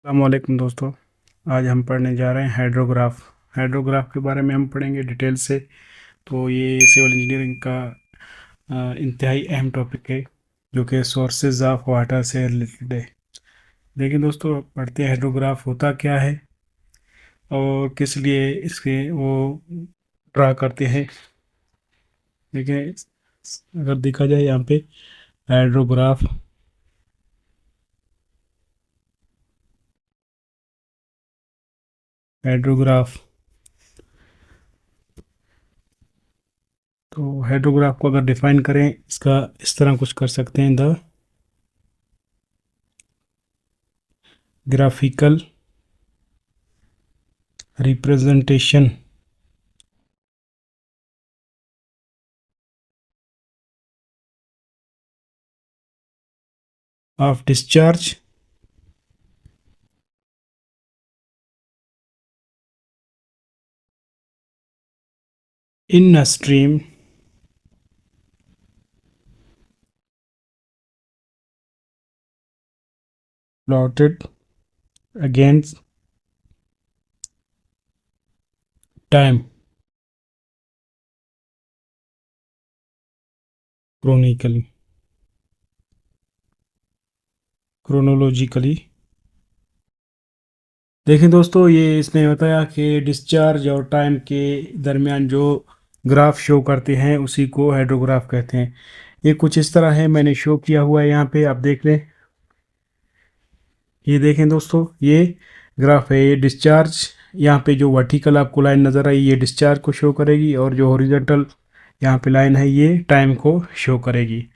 अस्सलामुअलैकुम दोस्तों। आज हम पढ़ने जा रहे हैं हाइड्रोग्राफ के बारे में हम पढ़ेंगे डिटेल से। तो ये सिविल इंजीनियरिंग का इंतहाई अहम टॉपिक है जो कि सोर्सेज ऑफ वाटर से रिलेटेड है। देखिए दोस्तों, पढ़ते हैं हाइड्रोग्राफ होता क्या है और किस लिए इसके वो ड्रा करते हैं। देखिए, अगर देखा जाए यहाँ पे हाइड्रोग्राफ हाइड्रोग्राफ तो हाइड्रोग्राफ को अगर डिफाइन करें, इसका इस तरह कुछ कर सकते हैं: the graphical representation of discharge in a stream plotted against time chronologically। देखें दोस्तों, ये इसने बताया कि डिस्चार्ज और टाइम के दरमियान जो ग्राफ शो करते हैं उसी को हाइड्रोग्राफ कहते हैं। ये कुछ इस तरह है, मैंने शो किया हुआ है यहाँ पे, आप देख लें। ये देखें दोस्तों, ये ग्राफ है, ये डिस्चार्ज। यहाँ पे जो वर्टिकल आपको लाइन नज़र आई, ये डिस्चार्ज को शो करेगी, और जो हॉरिजॉन्टल यहाँ पे लाइन है, ये टाइम को शो करेगी।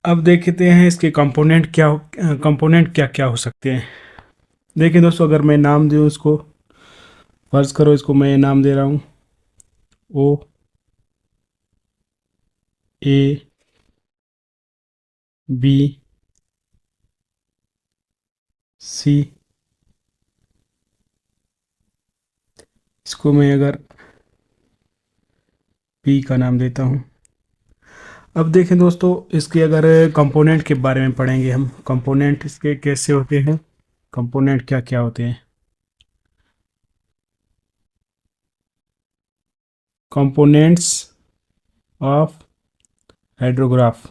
अब देखते हैं इसके कंपोनेंट क्या क्या हो सकते हैं। देखिए दोस्तों, अगर मैं नाम दूँ इसको, फर्ज करो इसको मैं नाम दे रहा हूँ ओ ए बी सी। इसको मैं अगर पी का नाम देता हूँ। अब देखें दोस्तों, इसके अगर कंपोनेंट के बारे में पढ़ेंगे हम, कंपोनेंट इसके कैसे होते हैं, कंपोनेंट क्या क्या होते हैं। कंपोनेंट्स ऑफ हाइड्रोग्राफ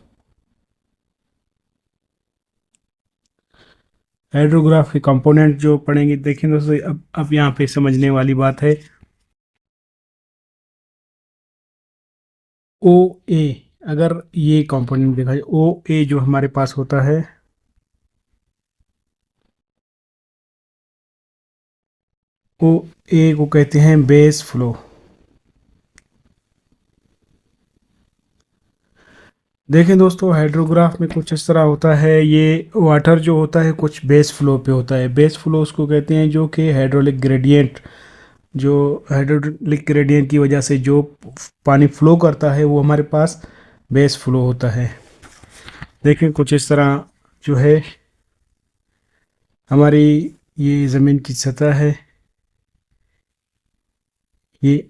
हाइड्रोग्राफ के कंपोनेंट जो पढ़ेंगे, देखें दोस्तों, अब यहाँ पे समझने वाली बात है। ओ ए, अगर ये कंपोनेंट देखा जाए, ओ ए जो हमारे पास होता है, ओ ए को कहते हैं बेस फ्लो। देखें दोस्तों, हाइड्रोग्राफ में कुछ इस तरह होता है। ये वाटर जो होता है कुछ बेस फ्लो पे होता है। बेस फ्लो उसको कहते हैं जो कि हाइड्रोलिक ग्रेडियंट, जो हाइड्रोलिक ग्रेडियंट की वजह से जो पानी फ्लो करता है वो हमारे पास बेस फ्लो होता है। देखें कुछ इस तरह जो है हमारी ये ज़मीन की सतह है, ये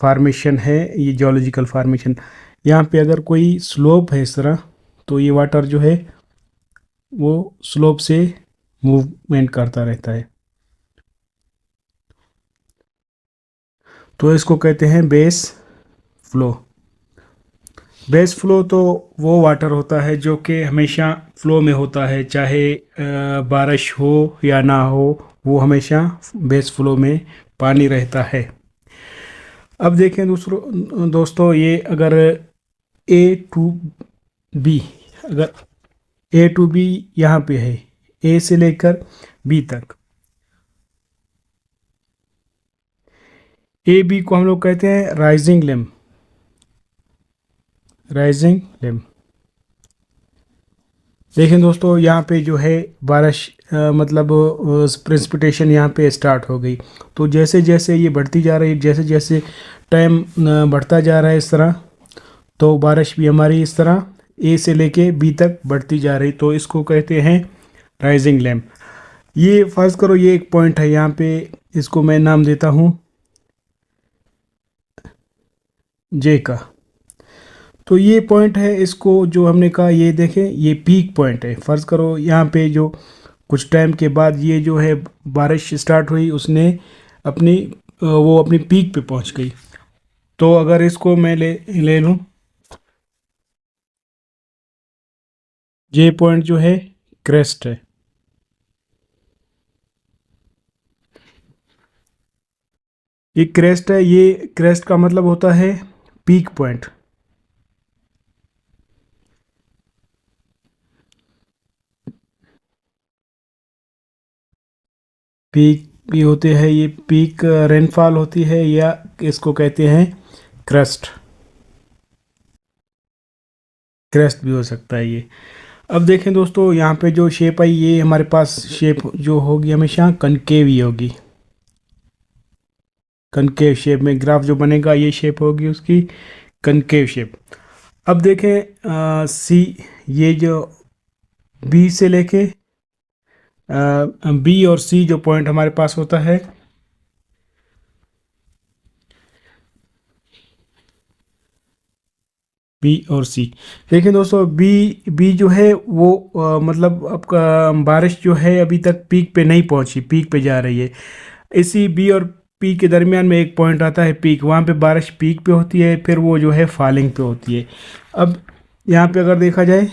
फार्मेशन है, ये जियोलॉजिकल फार्मेशन। यहाँ पे अगर कोई स्लोप है इस तरह, तो ये वाटर जो है वो स्लोप से मूवमेंट करता रहता है, तो इसको कहते हैं बेस फ्लो। बेस फ्लो तो वो वाटर होता है जो कि हमेशा फ्लो में होता है, चाहे बारिश हो या ना हो, वो हमेशा बेस फ्लो में पानी रहता है। अब देखें दोस्तों, ये अगर ए टू बी, अगर ए टू बी यहाँ पे है, ए से लेकर बी तक, ए बी को हम लोग कहते हैं राइजिंग लेम। देखें दोस्तों, यहाँ पे जो है बारिश मतलब प्रेसिपिटेशन यहाँ पे स्टार्ट हो गई। तो जैसे जैसे ये बढ़ती जा रही है, जैसे जैसे टाइम बढ़ता जा रहा है इस तरह, तो बारिश भी हमारी इस तरह ए से लेके बी तक बढ़ती जा रही, तो इसको कहते हैं राइजिंग लैम्प। ये फर्ज करो ये एक पॉइंट है यहाँ पे, इसको मैं नाम देता हूँ जे का। तो ये पॉइंट है, इसको जो हमने कहा ये देखें ये पीक पॉइंट है। फ़र्ज़ करो यहाँ पे जो कुछ टाइम के बाद ये जो है बारिश स्टार्ट हुई, उसने अपनी वो अपनी पीक पे पहुंच गई। तो अगर इसको मैं ले ले लूँ, ये पॉइंट जो है क्रेस्ट है। ये क्रेस्ट है, ये क्रेस्ट का मतलब होता है पीक पॉइंट। पीक भी होते हैं, ये पीक रेनफॉल होती है, या इसको कहते हैं क्रेस्ट। क्रेस्ट भी हो सकता है ये। अब देखें दोस्तों, यहाँ पे जो शेप आई, ये हमारे पास शेप जो होगी हमेशा कनकेव ही होगी। कनकेव शेप में ग्राफ जो बनेगा, ये शेप होगी उसकी कनकेव शेप। अब देखें सी, ये जो बी से लेके बी और सी जो पॉइंट हमारे पास होता है, बी और सी। देखिए दोस्तों, बी बी जो है वो मतलब आपका बारिश जो है अभी तक पीक पे नहीं पहुंची, पीक पे जा रही है। इसी बी और पी के दरमियान में एक पॉइंट आता है पीक, वहाँ पे बारिश पीक पे होती है, फिर वो जो है फॉलिंग पे होती है। अब यहाँ पे अगर देखा जाए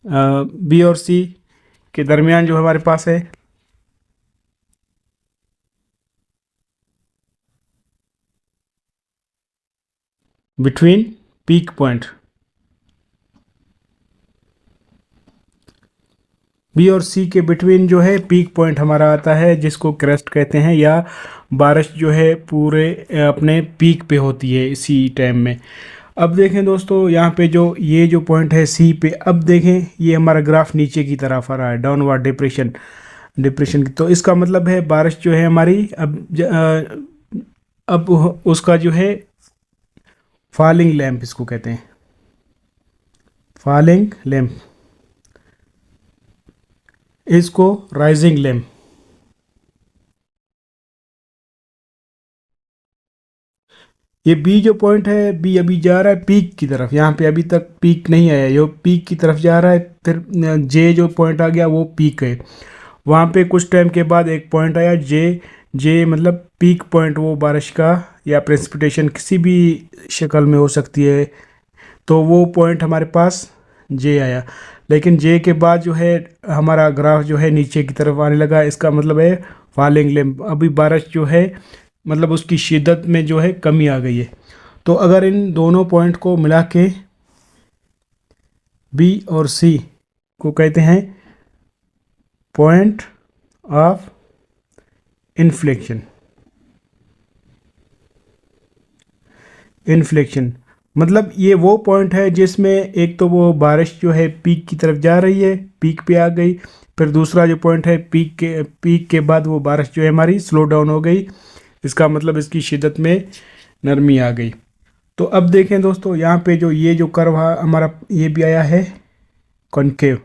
बी और सी के दरमियान जो हमारे पास है, बिटवीन पीक पॉइंट, बी और सी के बिटवीन जो है पीक पॉइंट हमारा आता है, जिसको क्रेस्ट कहते हैं, या बारिश जो है पूरे अपने पीक पे होती है इसी टाइम में। अब देखें दोस्तों, यहाँ पे जो ये जो पॉइंट है सी पे, अब देखें ये हमारा ग्राफ नीचे की तरफ आ रहा है, डाउनवर्ड डिप्रेशन, डिप्रेशन की। तो इसका मतलब है बारिश जो है हमारी अब उसका जो है फॉलिंग लैंप, इसको कहते हैं फॉलिंग लैंप, इसको राइजिंग लैंप। ये बी जो पॉइंट है, बी अभी जा रहा है पीक की तरफ, यहाँ पे अभी तक पीक नहीं आया, ये पीक की तरफ जा रहा है। फिर जे जो पॉइंट आ गया वो पीक है, वहाँ पे कुछ टाइम के बाद एक पॉइंट आया जे, जे मतलब पीक पॉइंट, वो बारिश का या प्रेसिपिटेशन किसी भी शक्ल में हो सकती है। तो वो पॉइंट हमारे पास जे आया, लेकिन जे के बाद जो है हमारा ग्राफ जो है नीचे की तरफ आने लगा, इसका मतलब है फॉलिंग लैंप। अभी बारिश जो है मतलब उसकी शिद्दत में जो है कमी आ गई है। तो अगर इन दोनों पॉइंट को मिला के बी और सी को कहते हैं पॉइंट ऑफ इन्फ्लेक्शन। इन्फ्लेक्शन मतलब ये वो पॉइंट है जिसमें एक तो वो बारिश जो है पीक की तरफ जा रही है, पीक पे आ गई, फिर दूसरा जो पॉइंट है पीक के बाद वो बारिश जो है हमारी स्लो डाउन हो गई, इसका मतलब इसकी शिद्दत में नरमी आ गई। तो अब देखें दोस्तों, यहाँ पे जो ये जो कर्व हमारा ये भी आया है कॉनकेव,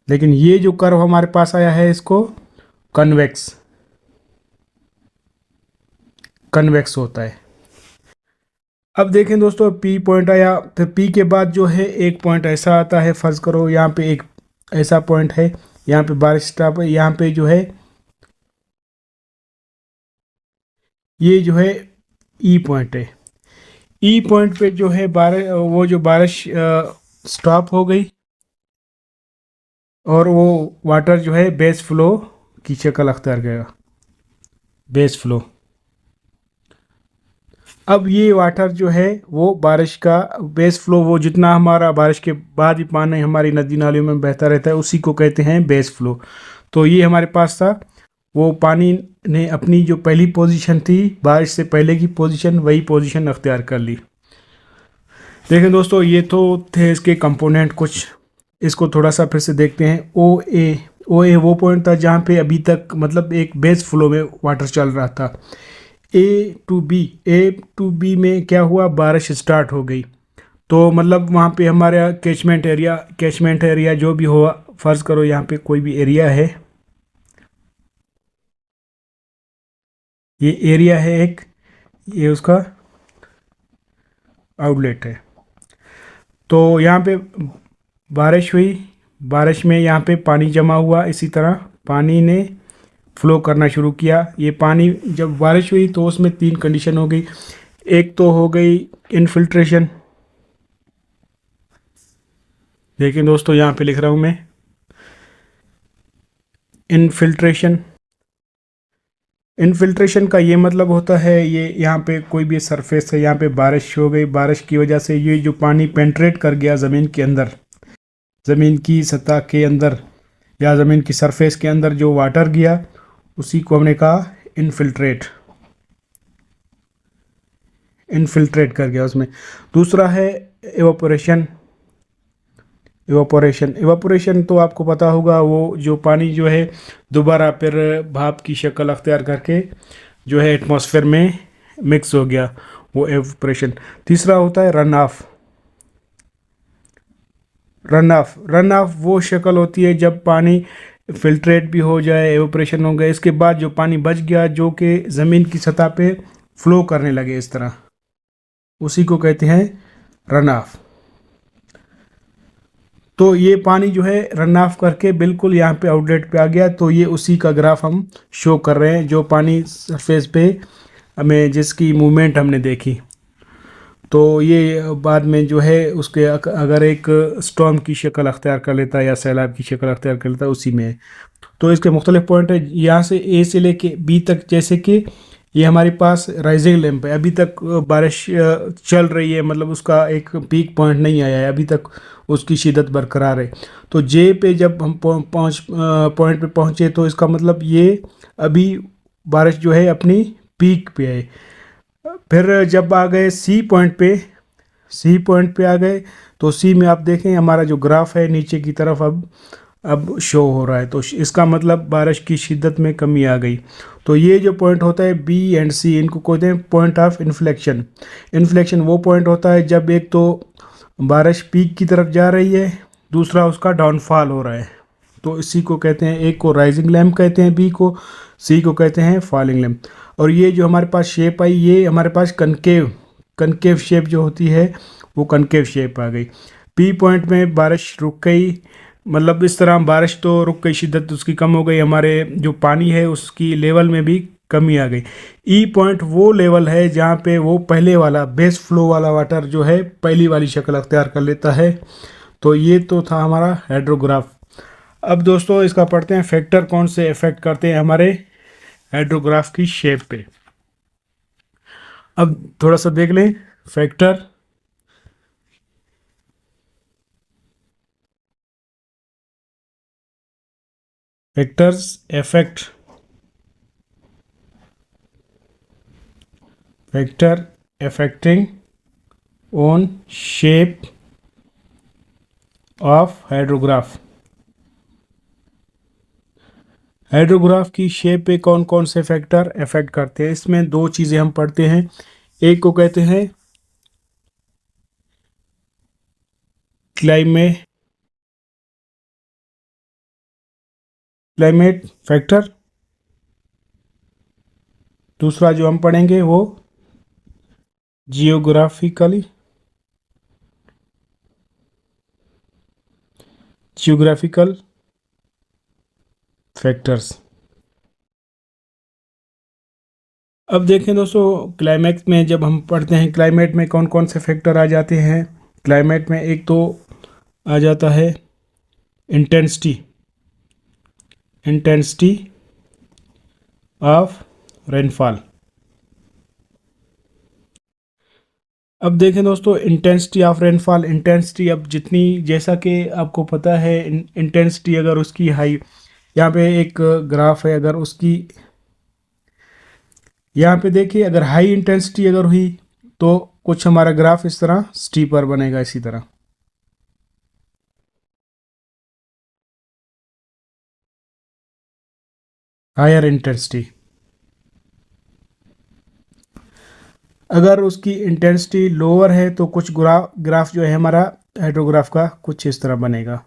लेकिन ये जो कर्व हमारे पास आया है इसको कन्वेक्स, कन्वेक्स होता है। अब देखें दोस्तों, पी पॉइंट आया, फिर पी के बाद जो है एक पॉइंट ऐसा आता है, फर्ज करो यहाँ पे एक ऐसा पॉइंट है, यहाँ पे बारिश स्टॉप है, यहाँ पे जो है ये जो है ई पॉइंट है। ई पॉइंट पे जो है बारिश, वो जो बारिश स्टॉप हो गई और वो वाटर जो है बेस फ्लो की शक्ल अख्तियार करेगा, बेस फ्लो। अब ये वाटर जो है वो बारिश का बेस फ्लो, वो जितना हमारा बारिश के बाद ही पानी हमारी नदी नालियों में बहता रहता है, उसी को कहते हैं बेस फ्लो। तो ये हमारे पास था, वो पानी ने अपनी जो पहली पोजीशन थी बारिश से पहले की पोजीशन, वही पोजीशन अख्तियार कर ली। देखें दोस्तों, ये तो थे इसके कंपोनेंट कुछ, इसको थोड़ा सा फिर से देखते हैं। ओ ए वो पॉइंट था जहाँ पे अभी तक मतलब एक बेस फ्लो में वाटर चल रहा था। ए टू बी में क्या हुआ, बारिश स्टार्ट हो गई, तो मतलब वहाँ पे हमारा कैचमेंट एरिया जो भी हुआ, फ़र्ज़ करो यहाँ पे कोई भी एरिया है, ये एरिया है एक, ये उसका आउटलेट है। तो यहाँ पे बारिश हुई, बारिश में यहाँ पे पानी जमा हुआ, इसी तरह पानी ने फ्लो करना शुरू किया। ये पानी जब बारिश हुई तो उसमें 3 कंडीशन हो गई। एक तो हो गई इनफिल्ट्रेशन। देखिए दोस्तों, यहाँ पे लिख रहा हूँ मैं, इनफिल्ट्रेशन। इनफिल्ट्रेशन का ये मतलब होता है, ये यहाँ पे कोई भी सरफेस है, यहाँ पे बारिश हो गई, बारिश की वजह से ये जो पानी पेंट्रेट कर गया ज़मीन के अंदर, ज़मीन की सतह के अंदर या ज़मीन की सरफेस के अंदर जो वाटर गया, उसी को हमने कहा इनफिल्ट्रेट। इनफिल्ट्रेट कर गया उसमें। दूसरा है एवापोरेशन। इवापोरेशन, इवापोरेशन तो आपको पता होगा, वो जो पानी जो है दोबारा फिर भाप की शक्ल अख्तियार करके जो है एटमॉस्फेयर में मिक्स हो गया, वो एवापोरेशन। तीसरा होता है रन ऑफ। रन ऑफ वो शक्ल होती है जब पानी फिल्ट्रेट भी हो जाए, एवापोरेशन हो गया, इसके बाद जो पानी बच गया जो कि ज़मीन की सतह पे फ्लो करने लगे इस तरह, उसी को कहते हैं रन ऑफ। तो ये पानी जो है रन ऑफ करके बिल्कुल यहाँ पे आउटलेट पे आ गया। तो ये उसी का ग्राफ हम शो कर रहे हैं, जो पानी सरफेस पे हमें जिसकी मूवमेंट हमने देखी। तो ये बाद में जो है उसके अगर एक स्टॉर्म की शक्ल अख्तियार कर लेता है या सैलाब की शक्ल अख्तियार कर लेता है, उसी में है। तो इसके मुख्तलिफ पॉइंट है, यहाँ से ए से लेके बी तक। जैसे कि ये हमारे पास राइजिंग लैंप है, अभी तक बारिश चल रही है, मतलब उसका एक पीक पॉइंट नहीं आया है, अभी तक उसकी शिद्दत बरकरार है। तो जे पे जब हम पॉइंट पे पहुँचे तो इसका मतलब ये अभी बारिश जो है अपनी पीक पे है। फिर जब आ गए सी पॉइंट पे आ गए, तो सी में आप देखें हमारा जो ग्राफ है नीचे की तरफ अब शो हो रहा है। तो इसका मतलब बारिश की शिद्दत में कमी आ गई। तो ये जो पॉइंट होता है बी एंड सी, इनको कहते हैं पॉइंट ऑफ इन्फ्लेक्शन। इन्फ्लेक्शन वो पॉइंट होता है जब एक तो बारिश पीक की तरफ जा रही है, दूसरा उसका डाउनफॉल हो रहा है। तो इसी को कहते हैं, एक को राइजिंग लैम्प कहते हैं बी को, सी को कहते हैं फॉलिंग लैम्प। और ये जो हमारे पास शेप आई, ये हमारे पास कनकेव शेप जो होती है, वो कनकेव शेप आ गई। पी पॉइंट में बारिश रुक गई, मतलब इस तरह बारिश तो रुक गई, शिद्दत उसकी कम हो गई, हमारे जो पानी है उसकी लेवल में भी कमी आ गई। ई पॉइंट वो लेवल है जहाँ पे वो पहले वाला बेस फ्लो वाला वाटर जो है पहली वाली शक्ल अख्तियार कर लेता है। तो ये तो था हमारा हाइड्रोग्राफ। अब दोस्तों इसका पढ़ते हैं, फैक्टर कौन से इफेक्ट करते हैं हमारे हाइड्रोग्राफ की शेप पे। अब थोड़ा सा देख लें factor. Factors effect, factor affecting on shape of hydrograph. Hydrograph की शेप पे कौन कौन से फैक्टर इफेक्ट करते हैं, इसमें दो चीज़ें हम पढ़ते हैं। एक को कहते हैं क्लाइमेट फैक्टर, दूसरा जो हम पढ़ेंगे वो जियोग्राफिकल फैक्टर्स। अब देखें दोस्तों, क्लाइमेट में जब हम पढ़ते हैं, क्लाइमेट में कौन कौन से फैक्टर आ जाते हैं। क्लाइमेट में एक तो आ जाता है इंटेंसिटी ऑफ रेनफॉल। अब देखें दोस्तों, इंटेंसिटी ऑफ रेनफॉल, इंटेंसिटी अब जितनी, जैसा कि आपको पता है इंटेंसिटी अगर उसकी हाई, यहाँ पे एक ग्राफ है, अगर उसकी यहाँ पे देखिए अगर हाई इंटेंसिटी अगर हुई तो कुछ हमारा ग्राफ इस तरह स्टीपर बनेगा, इसी तरह। हायर इंटेंसिटी, अगर उसकी इंटेंसिटी लोअर है तो कुछ ग्राफ जो है हमारा हाइड्रोग्राफ का कुछ इस तरह बनेगा।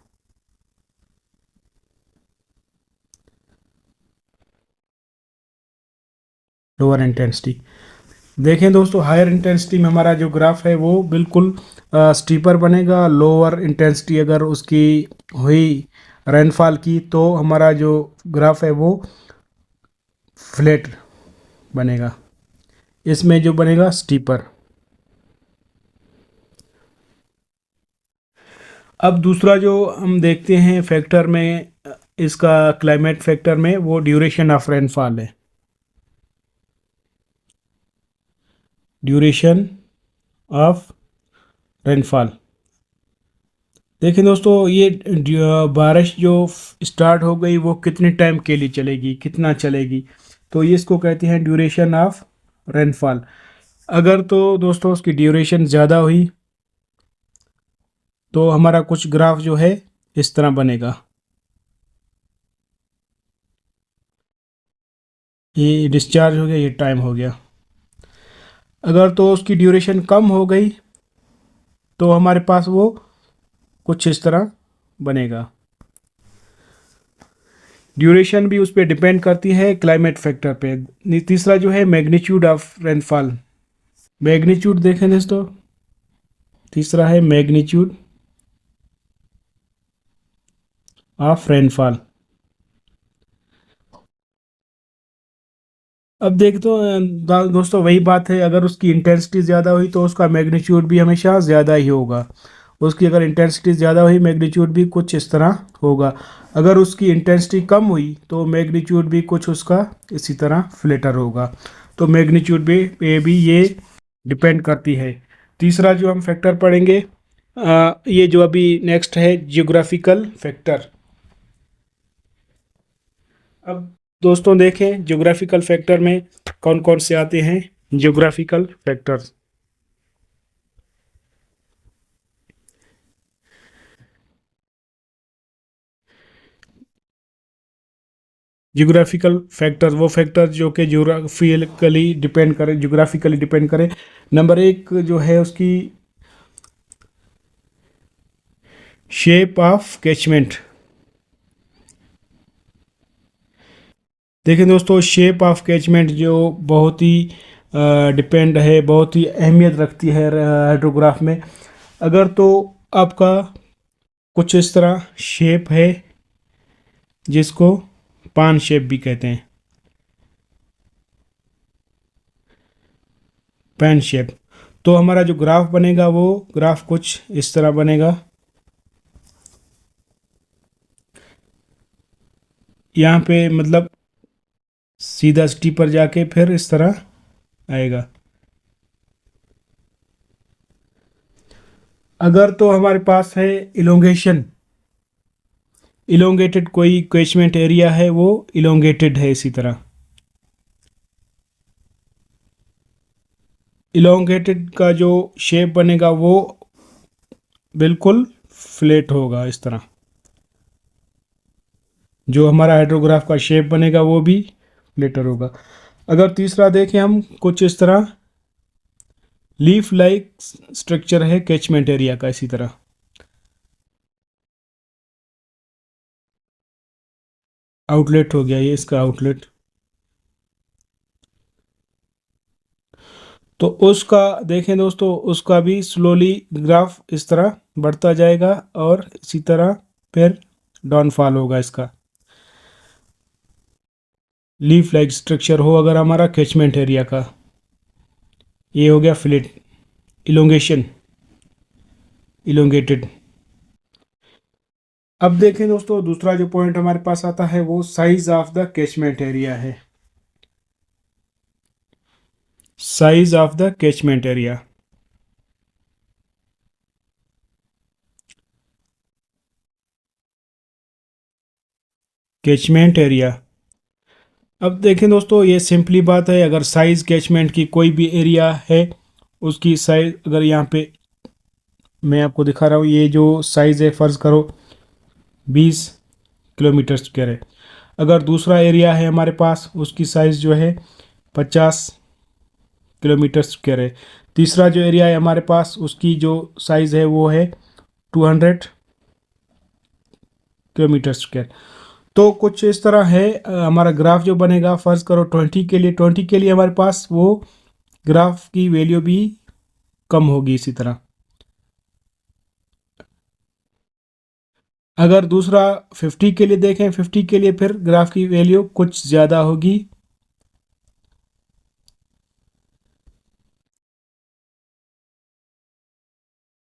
Lower intensity. देखें दोस्तों, हायर इंटेंसिटी में हमारा जो ग्राफ है वो बिल्कुल स्टीपर बनेगा। लोअर इंटेंसिटी अगर उसकी हुई रेनफॉल की तो हमारा जो ग्राफ है वो फ्लैट बनेगा। इसमें जो बनेगा स्टीपर। अब दूसरा जो हम देखते हैं फैक्टर में, इसका क्लाइमेट फैक्टर में, वो ड्यूरेशन ऑफ रेनफॉल है। Duration of rainfall. देखिए दोस्तों, ये बारिश जो स्टार्ट हो गई वो कितने टाइम के लिए चलेगी, कितना चलेगी, तो ये इसको कहते हैं ड्यूरेशन ऑफ रेनफॉल। अगर तो दोस्तों उसकी ड्यूरेशन ज़्यादा हुई तो हमारा कुछ ग्राफ जो है इस तरह बनेगा। ये डिस्चार्ज हो गया, ये टाइम हो गया। अगर तो उसकी ड्यूरेशन कम हो गई तो हमारे पास वो कुछ इस तरह बनेगा। ड्यूरेशन भी उस पर डिपेंड करती है क्लाइमेट फैक्टर पे। तीसरा जो है मैग्नीट्यूड ऑफ रेनफॉल। मैग्नीट्यूड देखें दोस्तों, तीसरा है मैग्नीट्यूड ऑफ रेनफॉल। अब देख तो दोस्तों वही बात है, अगर उसकी इंटेंसिटी ज़्यादा हुई तो उसका मैग्नीट्यूड भी हमेशा ज़्यादा ही होगा। उसकी अगर इंटेंसिटी ज़्यादा हुई, मैग्नीट्यूड भी कुछ इस तरह होगा। अगर उसकी इंटेंसिटी कम हुई तो मैग्नीट्यूड भी कुछ उसका इसी तरह फ्लेटर होगा। तो मैग्नीट्यूड पे भी ये डिपेंड करती है। तीसरा जो हम फैक्टर पढ़ेंगे, ये जो अभी नेक्स्ट है, जियोग्राफिकल फैक्टर। अब दोस्तों देखें ज्योग्राफिकल फैक्टर में कौन कौन से आते हैं। ज्योग्राफिकल फैक्टर्स, ज्योग्राफिकल फैक्टर वो फैक्टर जो कि ज्योग्राफिकली डिपेंड करे, ज्योग्राफिकली डिपेंड करे। नंबर एक जो है उसकी शेप ऑफ कैचमेंट। देखिए दोस्तों, शेप ऑफ कैचमेंट जो बहुत ही डिपेंड है, बहुत ही अहमियत रखती है हाइड्रोग्राफ में। अगर तो आपका कुछ इस तरह शेप है जिसको पान शेप भी कहते हैं, पैन शेप, तो हमारा जो ग्राफ बनेगा वो ग्राफ कुछ इस तरह बनेगा। यहाँ पे मतलब सीधा स्टी पर जाके फिर इस तरह आएगा। अगर तो हमारे पास है इलोंगेशन, इलोंगेटेड कोई कैचमेंट एरिया है, वो इलोंगेटेड है इसी तरह। इलोंगेटेड का जो शेप बनेगा वो बिल्कुल फ्लैट होगा इस तरह। जो हमारा हाइड्रोग्राफ का शेप बनेगा वो भी फ्लैटर होगा। अगर तीसरा देखें हम, कुछ इस तरह लीफ लाइक स्ट्रक्चर है कैचमेंट एरिया का इसी तरह। आउटलेट हो गया ये इसका आउटलेट। तो उसका देखें दोस्तों, उसका भी स्लोली ग्राफ इस तरह बढ़ता जाएगा और इसी तरह फिर डाउनफॉल होगा इसका। लीफ लाइक स्ट्रक्चर हो अगर हमारा कैचमेंट एरिया का, ये हो गया फ्लैट, इलोंगेशन, इलोंगेटेड। अब देखें दोस्तों, दूसरा जो पॉइंट हमारे पास आता है वो size of the catchment area है। Size of the catchment area. Catchment area. अब देखें दोस्तों, ये सिंपली बात है, अगर साइज कैचमेंट की कोई भी एरिया है उसकी साइज, अगर यहाँ पे मैं आपको दिखा रहा हूँ, ये जो साइज़ है फ़र्ज़ करो 20 किलोमीटर स्क्वायर है। अगर दूसरा एरिया है हमारे पास, उसकी साइज़ जो है 50 किलोमीटर स्क्वायर है। तीसरा जो एरिया है हमारे पास, उसकी जो साइज़ है वो है 200 किलोमीटर स्क्वायर। तो कुछ इस तरह है हमारा ग्राफ जो बनेगा। फ़र्ज़ करो 20 के लिए, 20 के लिए हमारे पास वो ग्राफ की वैल्यू भी कम होगी। इसी तरह अगर दूसरा 50 के लिए देखें, 50 के लिए फिर ग्राफ की वैल्यू कुछ ज़्यादा होगी।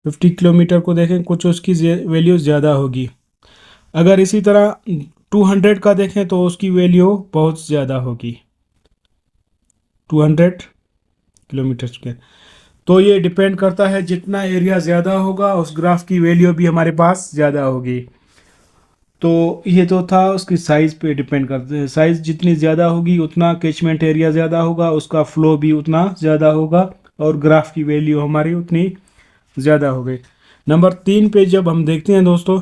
फिफ्टी किलोमीटर को देखें, कुछ उसकी वैल्यू ज़्यादा होगी। अगर इसी तरह 200 का देखें तो उसकी वैल्यू बहुत ज़्यादा होगी, 200 किलोमीटर स्क्वायर। तो ये डिपेंड करता है, जितना एरिया ज़्यादा होगा उस ग्राफ की वैल्यू भी हमारे पास ज़्यादा होगी। तो ये तो था उसकी साइज़ पे डिपेंड करते हैं, साइज़ जितनी ज़्यादा होगी उतना कैचमेंट एरिया ज़्यादा होगा, उसका फ्लो भी उतना ज़्यादा होगा और ग्राफ की वैल्यू हमारी उतनी ज़्यादा हो गई। नंबर 3 पे जब हम देखते हैं दोस्तों,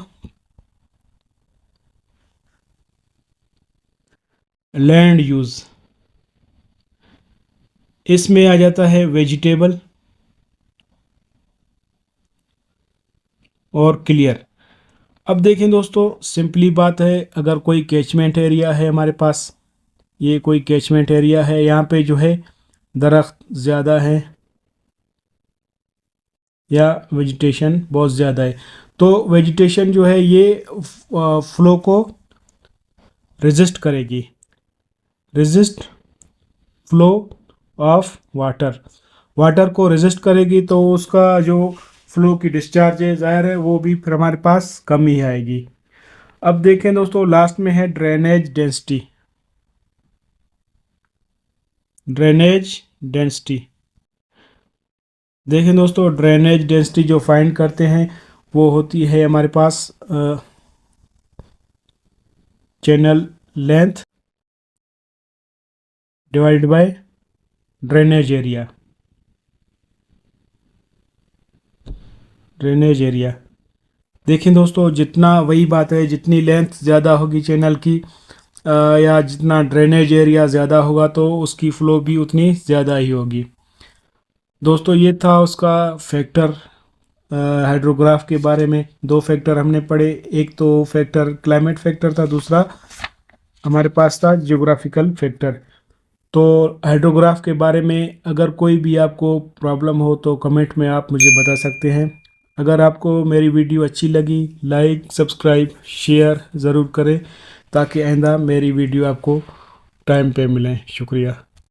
लैंड यूज़, इसमें आ जाता है वेजिटेबल और क्लियर। अब देखें दोस्तों, सिंपली बात है, अगर कोई कैचमेंट एरिया है हमारे पास, ये कोई कैचमेंट एरिया है, यहाँ पे जो है दरख्त ज़्यादा है या वेजिटेशन बहुत ज़्यादा है, तो वेजिटेशन जो है ये फ्लो को रेजिस्ट करेगी, resist flow of water, water को रेजिस्ट करेगी, तो उसका जो फ्लो की डिस्चार्ज है ज़ाहिर है वो भी फिर हमारे पास कम ही आएगी। अब देखें दोस्तों, लास्ट में है ड्रेनेज डेंसिटी, ड्रेनेज डेंसिटी। देखें दोस्तों, ड्रेनेज डेंसिटी जो फाइंड करते हैं वो होती है हमारे पास channel length divided by drainage area, drainage area. देखें दोस्तों, जितना वही बात है, जितनी लेंथ ज़्यादा होगी चैनल की या जितना ड्रेनेज एरिया ज़्यादा होगा तो उसकी फ़्लो भी उतनी ज़्यादा ही होगी। दोस्तों ये था उसका फैक्टर, हाइड्रोग्राफ के बारे में 2 फैक्टर हमने पढ़े, एक तो फैक्टर क्लाइमेट फैक्टर था, दूसरा हमारे पास था जियोग्राफिकल फैक्टर। तो हाइड्रोग्राफ के बारे में अगर कोई भी आपको प्रॉब्लम हो तो कमेंट में आप मुझे बता सकते हैं। अगर आपको मेरी वीडियो अच्छी लगी, लाइक सब्सक्राइब शेयर ज़रूर करें ताकि आइंदा मेरी वीडियो आपको टाइम पे मिले। शुक्रिया।